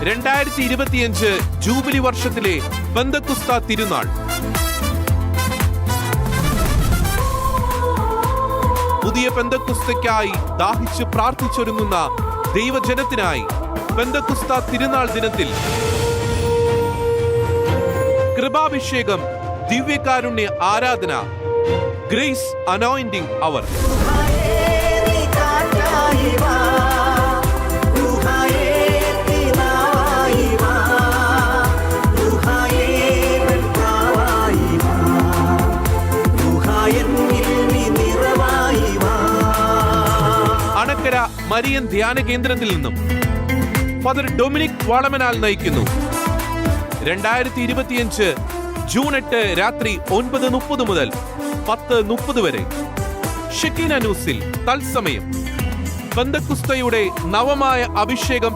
2025 jubilee വർഷത്തിലെ പെന്തക്കുസ്ത തിരുനാൾ. പുതിയ പെന്തക്കുസ്തയ്ക്കായി ദാഹിച്ച് പ്രാർത്ഥിച്ചൊരുങ്ങുന്ന ദൈവജനത്തിനായി പെന്തക്കുസ്ത തിരുനാൾ ദിനത്തിൽ കൃപാഭിഷേകം, ദിവ്യകാരുണ്യ ആരാധന, ഗ്രേസ് അനോയിന്റിംഗ് അവർ. അണക്കര മരിയൻ ധ്യാന കേന്ദ്രത്തിൽ നിന്നും ഫാദർ ഡൊമിനിക് വാളമനാൽ നയിക്കുന്നു. 2025 ജൂൺ 8 രാത്രി 9:30 മുതൽ 10:30 വരെ ഷെക്കീന ന്യൂസിൽ തത്സമയം പെന്തക്കുസ്തയുടെ നവമായ അഭിഷേകം